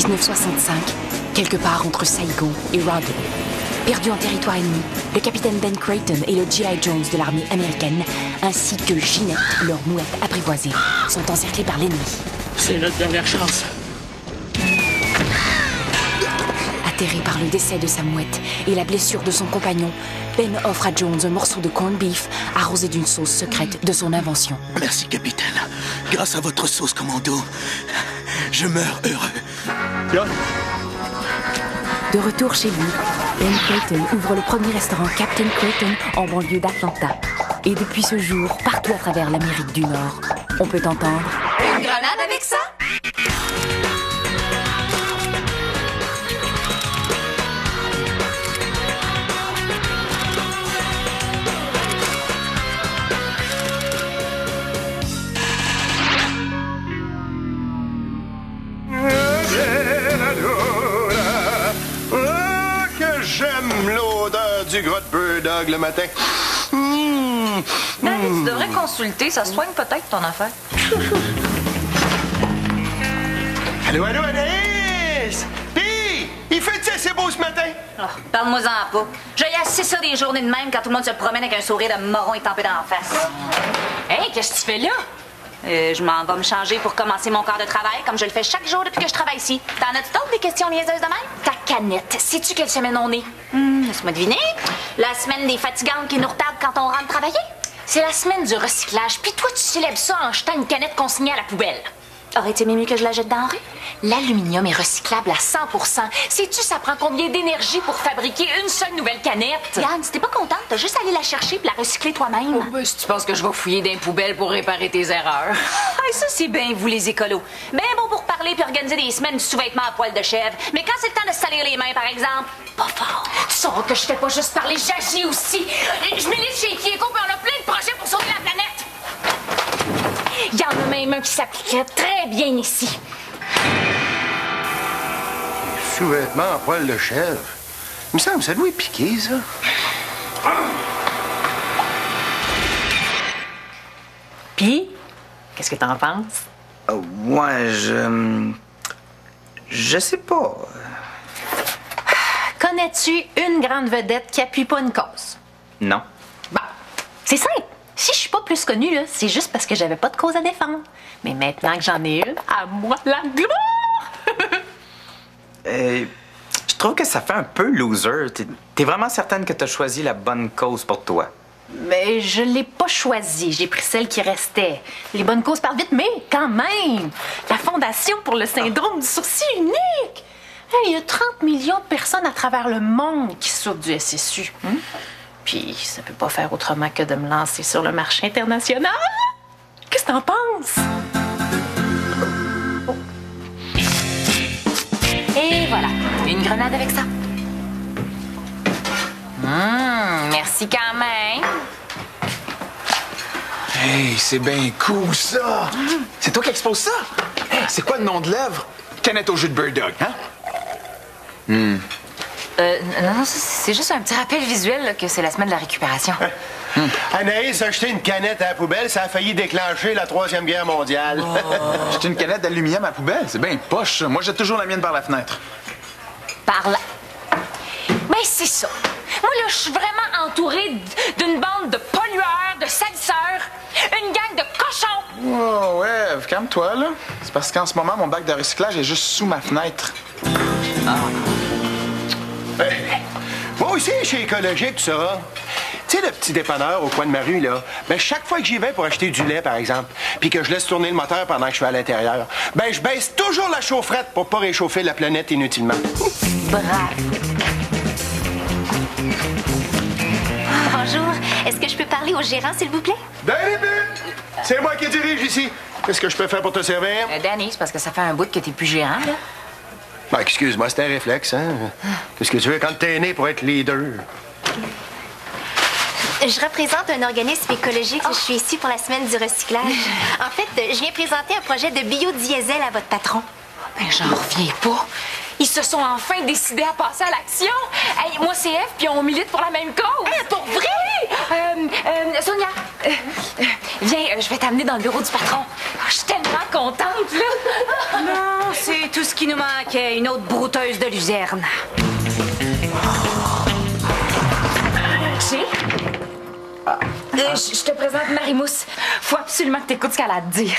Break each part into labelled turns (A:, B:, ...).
A: 1965, quelque part entre Saigon et Rawdon. Perdu en territoire ennemi, le capitaine Ben Creighton et le G.I. Jones de l'armée américaine, ainsi que Ginette, leur mouette apprivoisée, sont encerclés par l'ennemi.
B: C'est notre dernière chance.
A: Atterré par le décès de sa mouette et la blessure de son compagnon, Ben offre à Jones un morceau de corned beef arrosé d'une sauce secrète de son invention.
B: Merci, capitaine. Grâce à votre sauce commando, je meurs heureux. John?
A: De retour chez lui, Ben Creighton ouvre le premier restaurant Captain Creighton en banlieue d'Atlanta. Et depuis ce jour, partout à travers l'Amérique du Nord, on peut entendre...
C: Une grenade avec ça?
D: J'aime l'odeur du gros Bird Dog le matin.
C: Danny, tu devrais consulter. Ça soigne peut-être ton affaire.
D: Allô, Anaïs! Pis, il fait-tu assez beau ce matin?
C: Oh, parle-moi-en pas. J'ai assez ça des journées de même quand tout le monde se promène avec un sourire de moron étampé dans la face. Hey, qu'est-ce que tu fais là? Je m'en vais me changer pour commencer mon quart de travail, comme je le fais chaque jour depuis que je travaille ici. T'en as-tu d'autres des questions niaiseuses de même? Ta canette, sais-tu quelle semaine on est? Laisse-moi deviner. La semaine des fatigantes qui nous retardent quand on rentre travailler? C'est la semaine du recyclage. Puis toi, tu célèbres ça en jetant une canette consignée à la poubelle. Aurais-tu aimé mieux que je la jette dans la rue? L'aluminium est recyclable à 100%. Sais-tu, ça prend combien d'énergie pour fabriquer une seule nouvelle canette? Yann, si t'es pas contente, t'as juste à aller la chercher et la recycler toi-même.
E: Oh, ben, si tu penses que je vais fouiller dans les poubelles pour réparer tes erreurs.
C: Ah, ça, c'est bien vous, les écolos. Bien bon pour parler puis organiser des semaines du sous-vêtement à poil de chèvre. Mais quand c'est le temps de se salir les mains, par exemple, pas fort. Tu sauras que je fais pas juste parler, j'agis aussi. Je milite chez Eco puis on a plein de projets pour sauver la planète. Il y en a même un qui s'appliquerait très bien ici.
D: Sous-vêtements à poil de chèvre. Il me semble que ça doit piquer, ça.
E: Puis, qu'est-ce que t'en penses?
F: Je sais pas.
E: Connais-tu une grande vedette qui appuie pas une cause?
F: Non.
E: Bon, c'est simple. Si je suis pas plus connue, là, c'est juste parce que j'avais pas de cause à défendre. Mais maintenant que j'en ai une, à moi la gloire!
F: Je trouve que ça fait un peu loser. T'es vraiment certaine que t'as choisi la bonne cause pour toi?
E: Mais je l'ai pas choisie. J'ai pris celle qui restait. Les bonnes causes partent vite, mais quand même! La Fondation pour le syndrome du sourcil unique! Hey, il y a 30 millions de personnes à travers le monde qui souffrent du SSU. Puis ça peut pas faire autrement que de me lancer sur le marché international. Qu'est-ce que t'en penses?
C: Et voilà, une grenade avec ça. Merci quand même.
G: Hey, c'est bien cool, ça! C'est toi qui exposes ça? Hey, c'est quoi le nom de l'œuvre? Canette au jus de Bird Dog, hein?
C: Non, c'est juste un petit rappel visuel là, que c'est la semaine de la récupération.
D: Anaïs a acheté une canette à la poubelle, ça a failli déclencher la Troisième Guerre mondiale.
G: J'ai une canette d'aluminium à la poubelle. C'est bien poche, ça. Moi, jette toujours la mienne par la fenêtre.
C: Par là. Ben, c'est ça. Moi, là, je suis vraiment entourée d'une bande de pollueurs, de salisseurs, une gang de cochons.
G: Oh, ouais, calme-toi, là. C'est parce qu'en ce moment, mon bac de recyclage est juste sous ma fenêtre.
D: Moi aussi, je suis écologique, tu sauras. Tu sais, le petit dépanneur au coin de ma rue, là, ben chaque fois que j'y vais pour acheter du lait, par exemple, puis que je laisse tourner le moteur pendant que je suis à l'intérieur, ben je baisse toujours la chaufferette pour pas réchauffer la planète inutilement.
C: Bravo.
H: Bonjour. Est-ce que je peux parler au gérant, s'il vous plaît?
D: Danny, c'est moi qui dirige ici. Qu'est-ce que je peux faire pour te servir?
C: Danny, c'est parce que ça fait un bout que t'es plus gérant, là.
D: Ben, excuse-moi, c'est un réflexe, hein? Qu'est-ce que tu veux quand t'es né pour être leader?
H: Je représente un organisme écologique. Je suis ici pour la semaine du recyclage. En fait, je viens présenter un projet de biodiesel à votre patron.
C: Ben, j'en reviens pas. Ils se sont enfin décidés à passer à l'action. Hey, moi, c'est F, puis on milite pour la même cause.
H: Hey, pour vrai?
C: Sonia, viens, je vais t'amener dans le bureau du patron. Je suis tellement contente, là. Non, c'est tout ce qui nous manquait. Une autre brouteuse de luzerne. Chez? Je te présente Marie-Mousse. Faut absolument que t'écoutes ce qu'elle a à te dire.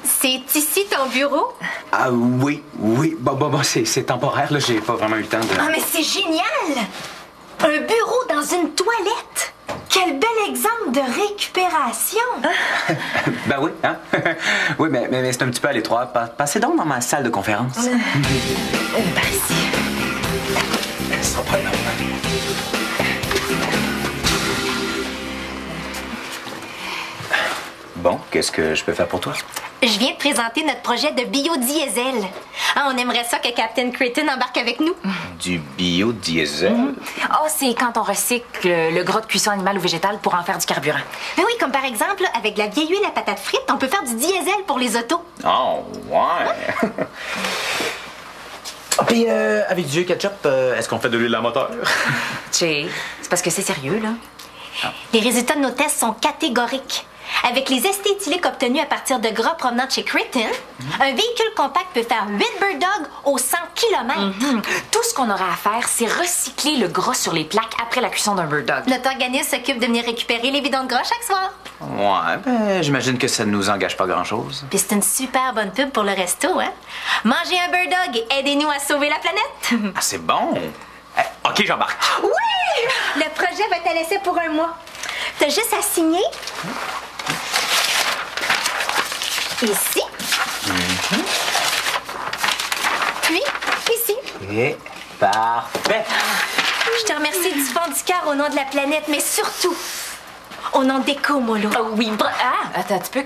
H: C'est ici ton bureau?
F: Ah oui. Bon, c'est temporaire, là. J'ai pas vraiment eu le temps de...
H: Ah, mais c'est génial! Un bureau dans une toilette! Quel bel exemple de récupération!
F: Ben oui, hein? Oui, mais c'est un petit peu à l'étroit. Passez donc dans ma salle de conférence.
H: Merci.
F: Ça sera pas normal. Bon, qu'est-ce que je peux faire pour toi?
H: Je viens de présenter notre projet de biodiesel. Ah, on aimerait ça que Captain Creighton embarque avec nous.
F: Du biodiesel?
A: Oh, c'est quand on recycle le gras de cuisson animale ou végétal pour en faire du carburant.
H: Ben oui, comme par exemple, avec de la vieille huile à patates frites, on peut faire du diesel pour les autos.
F: Oh, ouais! Puis, avec du ketchup, est-ce qu'on fait de l'huile à moteur?
A: C'est parce que c'est sérieux, là.
H: Les résultats de nos tests sont catégoriques. Avec les estés éthyliques obtenus à partir de gras provenant de chez Creighton, un véhicule compact peut faire 8 Bird Dog aux 100 km.
A: Tout ce qu'on aura à faire, c'est recycler le gras sur les plaques après la cuisson d'un Bird Dog.
H: Notre organisme s'occupe de venir récupérer les bidons de gras chaque soir.
F: Ouais, ben, j'imagine que ça ne nous engage pas grand-chose.
H: Puis c'est une super bonne pub pour le resto, hein? Mangez un Bird Dog et aidez-nous à sauver la planète.
F: Ah, c'est bon! OK, j'embarque.
H: Oui! Le projet va être laissé pour un mois. T'as juste à signer. Ici. Puis, ici.
F: Et parfait!
H: Je te remercie du fond du cœur au nom de la planète, mais surtout au nom d'Ecomolo.
A: Oh oui, attends, tu peux...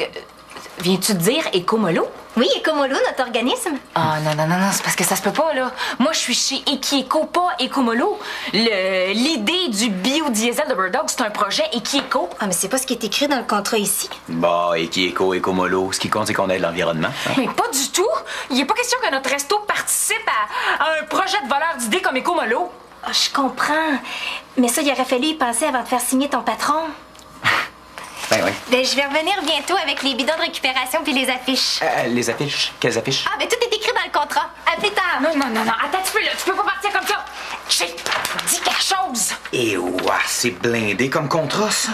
A: Viens-tu te dire Ecomolo?
H: Oui, Ecomolo, notre organisme.
A: Ah, non, c'est parce que ça se peut pas, là. Moi, je suis chez Ekieko, pas Ecomolo. L'idée du biodiesel de Bird Dog, c'est un projet Ekieko.
H: Ah, mais c'est pas ce qui est écrit dans le contrat ici.
F: Bon, Ekieko, Ecomolo, ce qui compte, c'est qu'on aide l'environnement. Hein?
A: Mais pas du tout. Il n'est pas question que notre resto participe à un projet de voleur d'idées comme Ecomolo.
H: Ah, je comprends. Mais ça, il aurait fallu y penser avant de faire signer ton patron.
F: Ben oui.
H: Ben, je vais revenir bientôt avec les bidons de récupération puis les affiches.
F: Les affiches? Quelles affiches?
H: Ah, ben tout est écrit dans le contrat. À plus tard.
A: Non. Attends, tu peux pas partir comme ça. J'ai dis quelque chose.
F: Et ouah, c'est blindé comme contrat, ça.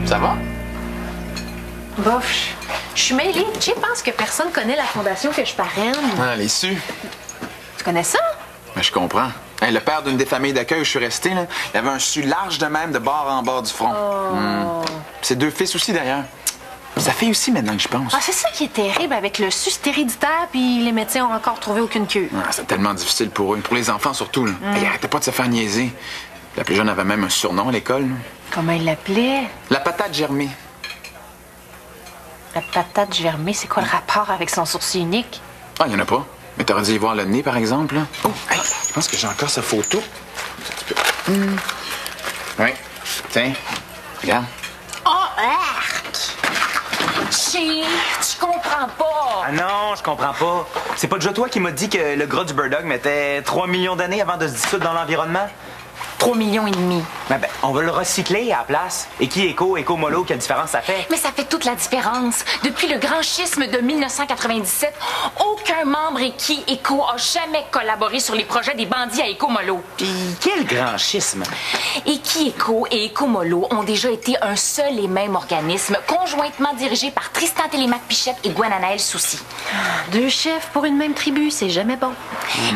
G: Ça va?
E: Bof, je suis mêlée. Je pense que personne connaît la fondation que je parraine.
G: Ah, les su.
E: Tu connais ça?
G: Mais je comprends. Hey, le père d'une des familles d'accueil où je suis resté, là, il avait un su large de même de bord en bord du front. Ses 2 fils aussi, d'ailleurs. Sa fille aussi, maintenant que je pense.
E: Ah, c'est ça qui est terrible avec le sucre héréditaire, puis les médecins ont encore trouvé aucune cure.
G: Ah, c'est tellement difficile pour eux. Pour les enfants, surtout. Là. Hey, il arrêtait pas de se faire niaiser. La plus jeune avait même un surnom à l'école. Là.
E: Comment il l'appelait?
G: La patate germée.
E: La patate germée, c'est quoi le rapport avec son sourcil unique?
G: Ah, il y en a pas. Mais t'aurais dû y voir le nez, par exemple. Là. Oh, hey, je pense que j'ai encore sa photo. Oui. Tiens, regarde.
A: Oh, arc! Chérie, tu comprends pas.
F: Ah non, je comprends pas. C'est pas déjà toi qui m'as dit que le gras du Bird Dog mettait 3 millions d'années avant de se dissoudre dans l'environnement?
A: 3,5 millions.
F: Ben, on va le recycler à la place. Ecomolo, quelle différence ça fait?
A: Mais ça fait toute la différence. Depuis le grand schisme de 1997, aucun membre Eco a jamais collaboré sur les projets des bandits à Ecomolo.
F: Puis quel grand schisme!
A: Eco et Ecomolo ont déjà été un seul et même organisme, conjointement dirigé par Tristan Télémac Pichette et Gwen Anaël Soucy.
E: 2 chefs pour une même tribu, c'est jamais bon.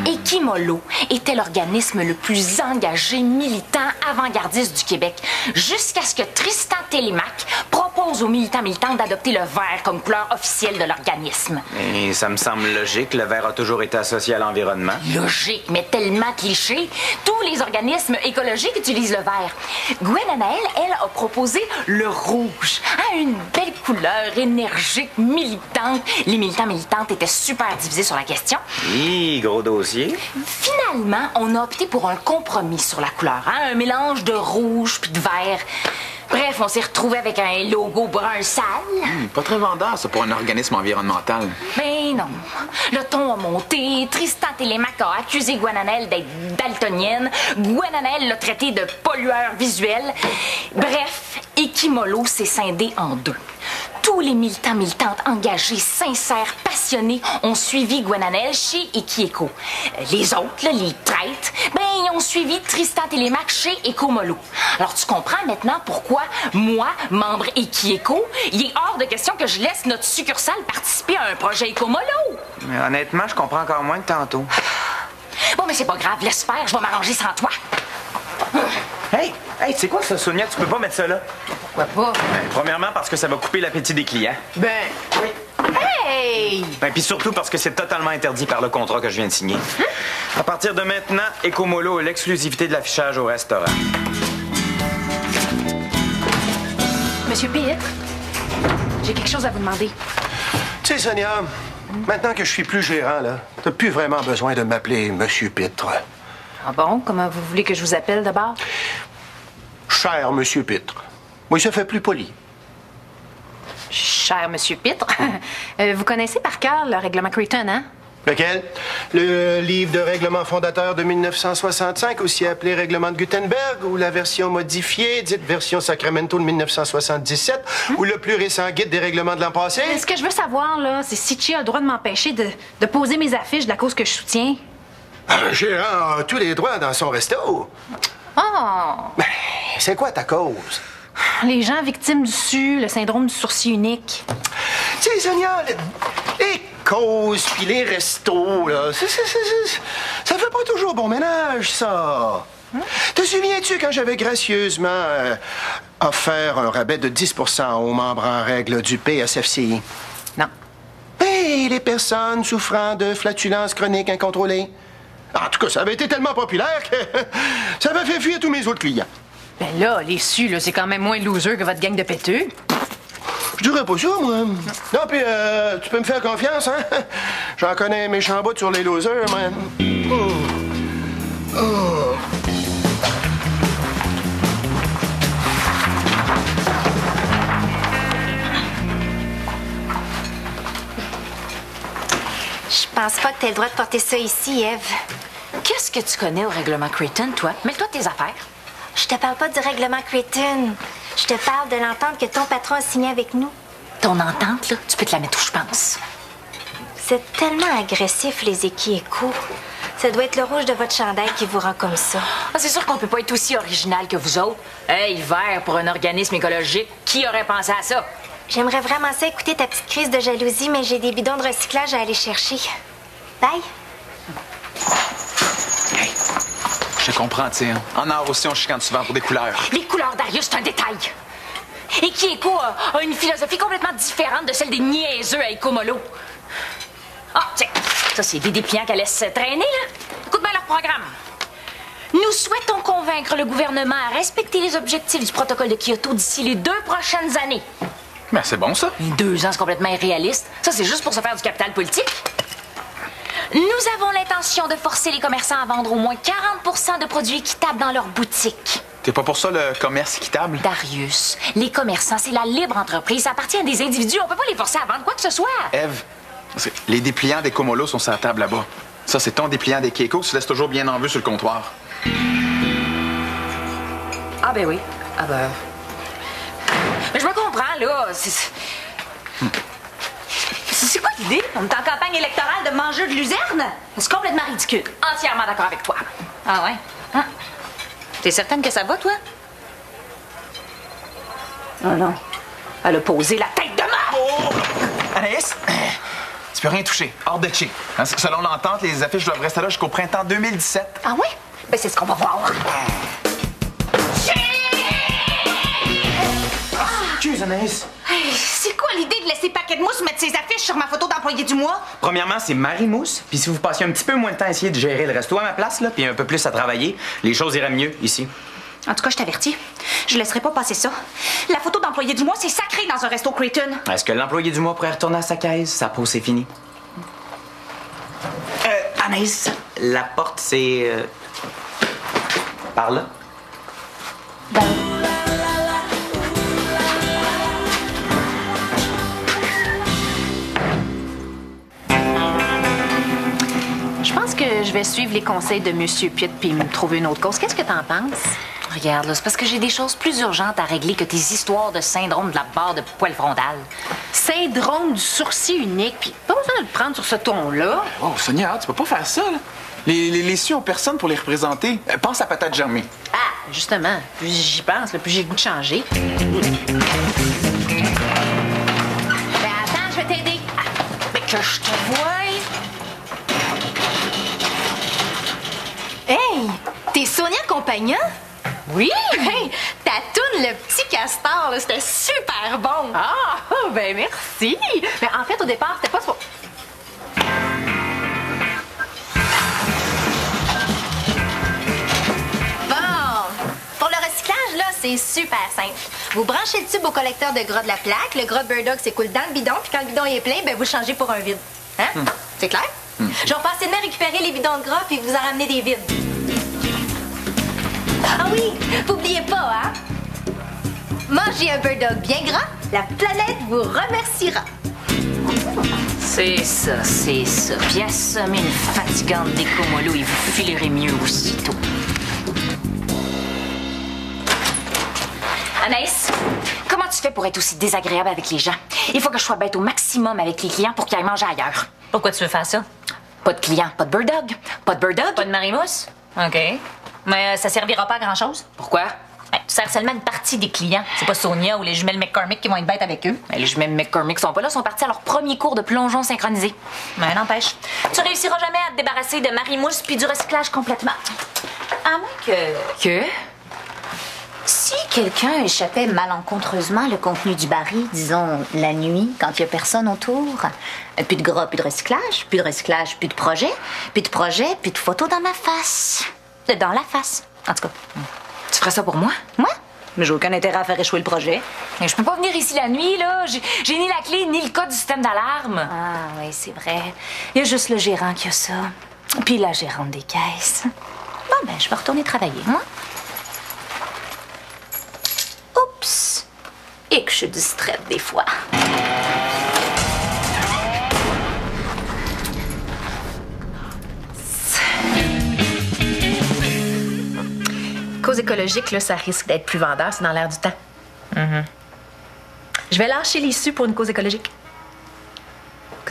A: Equimolo était l'organisme le plus engagé, militant, avant-gardiste du Québec, jusqu'à ce que Tristan Télémac propose aux militants d'adopter le vert comme couleur officielle de l'organisme.
F: Et ça me semble logique, le vert a toujours été associé à l'environnement.
A: Logique, mais tellement cliché. Tous les organismes écologiques utilisent le vert. Gwen Anaël, elle, a proposé le rouge. Une belle couleur, énergique, militante. Les militantes étaient super divisés sur la question.
F: Hi, gros dossier.
A: Finalement, on a opté pour un compromis sur la couleur. Un mélange de rouge puis de vert.
C: Bref, on s'est retrouvés avec un logo brun sale.
G: Pas très vendeur, ça, pour un organisme environnemental.
C: Mais non. Le ton a monté. Tristan Télémac a accusé Guananel d'être daltonienne. Guananel l'a traité de pollueur visuel. Bref, Ekimolo s'est scindé en deux. Tous les militantes engagés, sincères, passionnés ont suivi Guananel chez Ekieko. Les autres, là, les traîtres, ils ont suivi Tristan Télémac chez Ekomolo. Alors, tu comprends maintenant pourquoi, moi, membre Ekieko, il est hors de question que je laisse notre succursale participer à un projet Ekomolo.
F: Mais honnêtement, je comprends encore moins que tantôt.
C: Bon, mais c'est pas grave, laisse faire, je vais m'arranger sans toi.
F: Hey, c'est quoi ça, Sonia? Tu peux pas mettre ça là?
E: Pourquoi pas?
F: Premièrement, parce que ça va couper l'appétit des clients.
E: Oui. Hey!
F: Puis surtout parce que c'est totalement interdit par le contrat que je viens de signer. À partir de maintenant, Ekomolo a l'exclusivité de l'affichage au restaurant.
E: Monsieur Pitre, j'ai quelque chose à vous demander.
D: Tu sais, Sonia, maintenant que je suis plus gérant, là, t'as plus vraiment besoin de m'appeler Monsieur Pitre.
E: Ah bon? Comment vous voulez que je vous appelle d'abord?
D: Cher Monsieur Pitre. Oui, ça fait plus poli.
E: Cher Monsieur Pitre, vous connaissez par cœur le règlement Creighton, hein?
D: Lequel? Le livre de règlement fondateur de 1965, aussi appelé règlement de Gutenberg, ou la version modifiée, dite version Sacramento de 1977, ou le plus récent guide des règlements de l'an passé?
E: Mais ce que je veux savoir, là, c'est si Chi a le droit de m'empêcher de poser mes affiches de la cause que je soutiens.
D: Un gérant a tous les droits dans son resto.
E: Oh!
D: Ben, c'est quoi ta cause?
E: Les gens victimes du SU, le syndrome du sourcil unique.
D: Tu sais, Sonia, les causes puis les restos, là, ça fait pas toujours bon ménage, ça. Te souviens-tu quand j'avais gracieusement offert un rabais de 10 % aux membres en règle du PSFCI?
E: Non.
D: Et les personnes souffrant de flatulence chronique incontrôlée? En tout cas, ça avait été tellement populaire que ça avait fait fuir tous mes autres clients.
E: Ben là, les SU, là, c'est quand même moins loser que votre gang de péteux.
D: Je dirais pas ça, moi. Non, puis tu peux me faire confiance, hein? J'en connais un méchant bout sur les losers, moi.
H: Je pense pas que t'aies le droit de porter ça ici, Eve.
C: Qu'est-ce que tu connais au règlement Creighton, toi? Mêle-toi de tes affaires.
H: Je te parle pas du règlement Creighton. Je te parle de l'entente que ton patron a signée avec nous.
C: Ton entente, là, tu peux te la mettre où je pense.
H: Vous êtes tellement agressifs, les Ekieko. Ça doit être le rouge de votre chandail qui vous rend comme ça.
C: Ah, c'est sûr qu'on peut pas être aussi original que vous autres. Hey, vert pour un organisme écologique. Qui aurait pensé à ça?
H: J'aimerais vraiment ça écouter ta petite crise de jalousie, mais j'ai des bidons de recyclage à aller chercher. Bye.
G: Hey, je te comprends, tu sais. Hein. En art aussi, on chicane souvent pour des couleurs.
C: Les couleurs d'Arius, c'est un détail. Ekieko a une philosophie complètement différente de celle des niaiseux à Ekomolo. Ah, tiens, ça, c'est des dépliants qu'elle laisse traîner, là. Écoute bien leur programme. Nous souhaitons convaincre le gouvernement à respecter les objectifs du protocole de Kyoto d'ici les 2 prochaines années.
G: Ben, c'est bon, ça.
C: 2 ans, c'est complètement irréaliste. Ça, c'est juste pour se faire du capital politique. Nous avons l'intention de forcer les commerçants à vendre au moins 40 % de produits équitables dans leurs boutiques.
G: T'es pas pour ça le commerce équitable?
C: Darius, les commerçants, c'est la libre entreprise. Ça appartient à des individus. On peut pas les forcer à vendre quoi que ce soit.
G: Eve, les dépliants des Komolo sont sur la table là-bas. Ça, c'est ton dépliant des Keiko. Tu laisses toujours bien en vue sur le comptoir.
C: Ah ben oui. Ah ben... Mais je me comprends, là. C'est quoi l'idée? On est en campagne électorale de manger de luzerne? C'est complètement ridicule. Entièrement d'accord avec toi. Ah ouais? Hein? T'es certaine que ça va, toi? Oh non. Elle a posé la tête de mort!
G: Oh! Anaïs, tu peux rien toucher. Hors de chez. Hein, selon l'entente, les affiches doivent rester là jusqu'au printemps 2017.
C: Ah ouais? Ben c'est ce qu'on va voir.
F: Excuse, Anaïs.
C: Hey, c'est quoi l'idée de laisser Paquet de Mousse mettre ses affiches sur ma photo d'employé du mois?
F: Premièrement, c'est Marie-Mousse. Puis si vous passiez un petit peu moins de temps à essayer de gérer le resto à ma place, là, puis un peu plus à travailler, les choses iraient mieux ici.
C: En tout cas, je t'avertis. Je laisserai pas passer ça. La photo d'employé du mois, c'est sacré dans un resto Creighton.
F: Est-ce que l'employé du mois pourrait retourner à sa caisse? Sa pause, c'est fini. Anaïs, la porte, c'est... par là.
E: vais suivre les conseils de Monsieur Pitt puis me trouver une autre cause. Qu'est-ce que t'en penses?
C: Regarde, là, c'est parce que j'ai des choses plus urgentes à régler que tes histoires de syndrome de la barre de poil frontal.
E: Syndrome du sourcil unique, puis pas besoin de le prendre sur ce ton-là.
G: Oh, Sonia, tu peux pas faire ça, là. Les cieux ont personne pour les représenter. Pense à Patate Germain.
E: Ah, justement, plus j'y pense, plus j'ai le goût de changer. Ben attends, je vais t'aider. Mais que je te voie.
H: Hey, t'es Sonia Compagnon?
E: Oui!
H: Hey, ta toune, le petit castor, là, c'était super bon!
E: Ah, ben merci! Mais en fait, au départ, c'était pas trop...
H: Bon, pour le recyclage, là, c'est super simple. Vous branchez le tube au collecteur de gras de la plaque, le gras de Bird Dog s'écoule dans le bidon, puis quand le bidon est plein, ben vous le changez pour un vide. Hein? C'est clair? Je vais passer demain récupérer les bidons de gras, puis vous en ramener des vides. Ah oui, n'oubliez pas, hein? Mangez un Bird Dog bien gras, la planète vous remerciera.
C: C'est ça, c'est ça. Puis assommez une fatigante décomolo et vous filerez mieux aussitôt. Anaïs, comment tu fais pour être aussi désagréable avec les gens? Il faut que je sois bête au maximum avec les clients pour qu'ils aillent manger ailleurs. Pourquoi tu veux faire ça? Pas de clients, pas de Bird Dog. Pas de Bird Dog. Pas de Marimousse? OK. Mais ça servira pas à grand-chose. Pourquoi? Ben, tu sers seulement une partie des clients. C'est pas Sonia ou les jumelles McCormick qui vont être bêtes avec eux. Ben, les jumelles McCormick sont pas là, sont partis à leur premier cours de plongeon synchronisé. Mais n'empêche, tu réussiras jamais à te débarrasser de Marimousse puis du recyclage complètement. À moins que... Que?
I: Si quelqu'un échappait malencontreusement le contenu du baril, disons la nuit, quand il n'y a personne autour, plus de gras, plus de recyclage, plus de projet, plus de photos dans ma face. Dans la face, en tout cas.
C: Tu ferais ça pour moi?
I: Moi?
C: Mais j'ai aucun intérêt à faire échouer le projet. Mais je peux pas venir ici la nuit, là. J'ai ni la clé, ni le code du système d'alarme.
I: Ah oui, c'est vrai. Il y a juste le gérant qui a ça. Puis la gérante des caisses. Bon, ben, je vais retourner travailler, moi. Oups! Et que je suis distraite des fois.
E: Cause écologique, là, ça risque d'être plus vendeur, c'est dans l'air du temps. Je vais lâcher l'issue pour une cause écologique.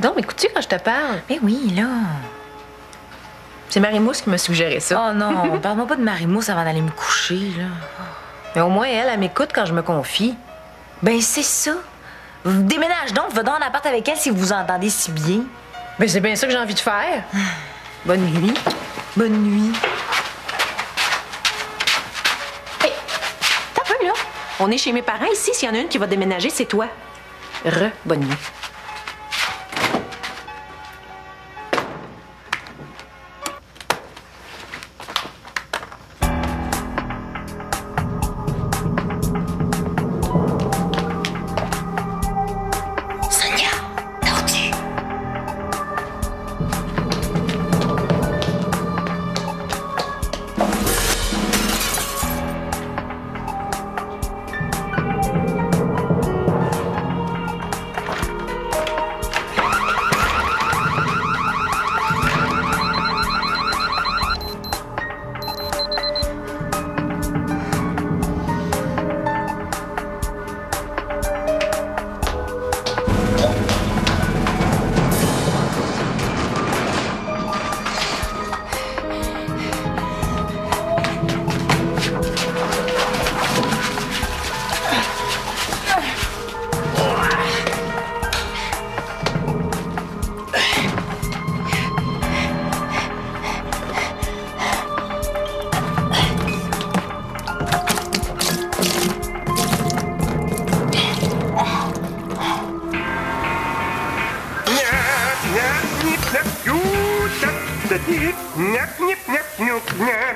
E: Non, mais écoutes-tu quand je te parle?
C: Mais oui, là.
E: C'est Marimousse qui m'a suggéré ça.
C: Oh non, parle-moi pas de Marimousse avant d'aller me coucher, là.
E: Mais au moins, elle m'écoute quand je me confie.
C: Ben, c'est ça. Déménage donc, va dans un appart avec elle si vous vous entendez si bien.
E: Ben, c'est bien ça que j'ai envie de faire. Bonne nuit.
C: Bonne nuit.
E: Hey, t'as peu, là. On est chez mes parents ici. S'il y en a une qui va déménager, c'est toi. Bonne nuit.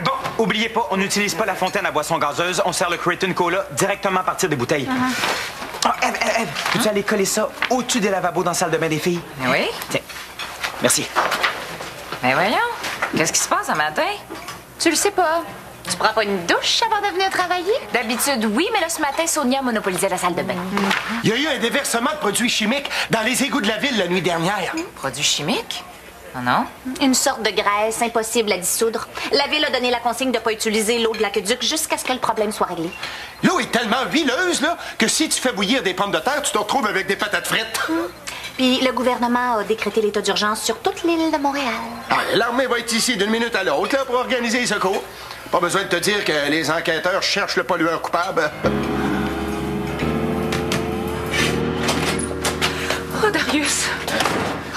F: Bon, oubliez pas, on n'utilise pas la fontaine à boisson gazeuse, on sert le Creighton Cola directement à partir des bouteilles. Oh, Eve, peux-tu aller coller ça au-dessus des lavabos dans la salle de bain des filles?
C: Oui?
F: Tiens, merci.
C: Mais voyons, qu'est-ce qui se passe ce matin?
E: Tu le sais pas. Tu prends pas une douche avant de venir travailler?
C: D'habitude, oui, mais là, ce matin, Sonia monopolisait la salle de bain.
D: Il y a eu un déversement de produits chimiques dans les égouts de la ville la nuit dernière.
C: Produits chimiques? Ah non?
I: Une sorte de graisse impossible à dissoudre. La ville a donné la consigne de ne pas utiliser l'eau de l'aqueduc jusqu'à ce que le problème soit réglé.
D: L'eau est tellement huileuse, là, que si tu fais bouillir des pommes de terre, tu te retrouves avec des patates frites.
I: Puis le gouvernement a décrété l'état d'urgence sur toute l'île de Montréal.
D: Ah, l'armée va être ici d'une minute à l'autre, là, pour organiser les secours. Pas besoin de te dire que les enquêteurs cherchent le pollueur coupable.
E: Oh, Darius!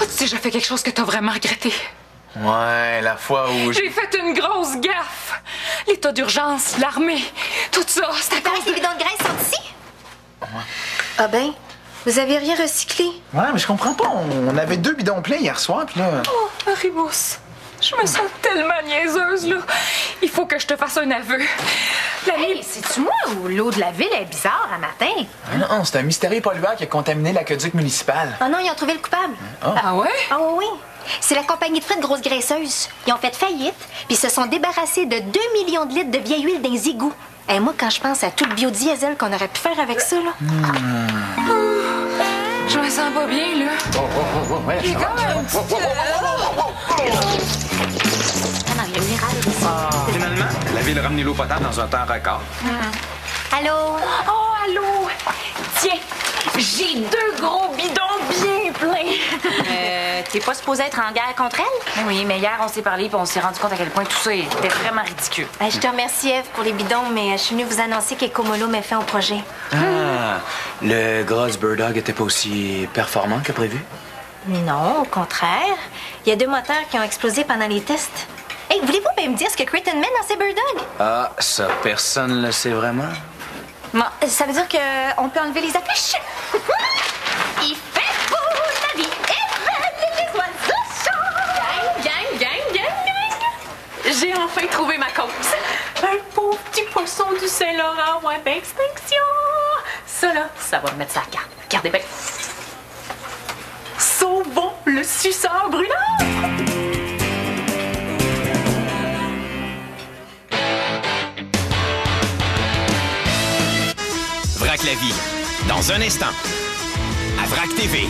E: As-tu déjà fait quelque chose que t'as vraiment regretté?
G: Ouais, la fois où
E: J'ai fait une grosse gaffe! L'état d'urgence, l'armée, tout ça, c'est à cause
H: Les
E: de...
H: bidons de graisse sont ici? Ah ben, vous avez rien recyclé.
G: Ouais, mais je comprends pas. On avait 2 bidons pleins hier soir, puis là...
E: Oh, Haribus, je me sens tellement niaiseuse, là. Il faut que je te fasse un aveu. La nuit...
J: Hey, c'est-tu moi ou l'eau de la ville est bizarre à matin?
G: Ah non, c'est un mystérieux pollueur qui a contaminé l'aqueduc municipal.
H: Ah non, ils ont trouvé le coupable.
E: Ah ouais?
H: Ah oui, oui. C'est la compagnie de frites Grosse Graisseuse. Ils ont fait faillite, puis se sont débarrassés de 2 millions de litres de vieille huile dans les égouts. Et moi, quand je pense à tout le biodiesel qu'on aurait pu faire avec ça, là...
E: Je me sens pas bien, là. J'ai quand même...
I: Ah non, il y a une erreur ici.
F: Finalement, la ville a ramené l'eau potable dans un temps record.
H: Allô?
E: Oh, allô? Tiens, j'ai 2 gros bidons bien pleins.
C: T'es pas supposé être en guerre contre elle? Ben oui, mais hier, on s'est parlé puis on s'est rendu compte à quel point tout ça était vraiment ridicule.
H: Je te remercie, Eve, pour les bidons, mais je suis venue vous annoncer qu'Ecomolo met fin au projet.
K: Ah, le Gross Birdog était pas aussi performant que prévu?
H: Non, au contraire. Il y a 2 moteurs qui ont explosé pendant les tests. Hey, voulez-vous bien me dire ce que Creighton met dans ses Bird Dogs?
K: Ah, ça, personne le sait vraiment.
H: Bon, ça veut dire qu'on peut enlever les affiches? Il fait beau, la vie est belle, les oiseaux chantent.
E: Gang, gang, gang, gang, gang. J'ai enfin trouvé ma cause. Un pauvre petit poisson du Saint-Laurent en voie d'extinction. Ça, là, ça va me mettre sa carte. Regardez bien. Sauvons le suceur brûlant.
L: Vrac la vie, dans un instant, à Vrac TV.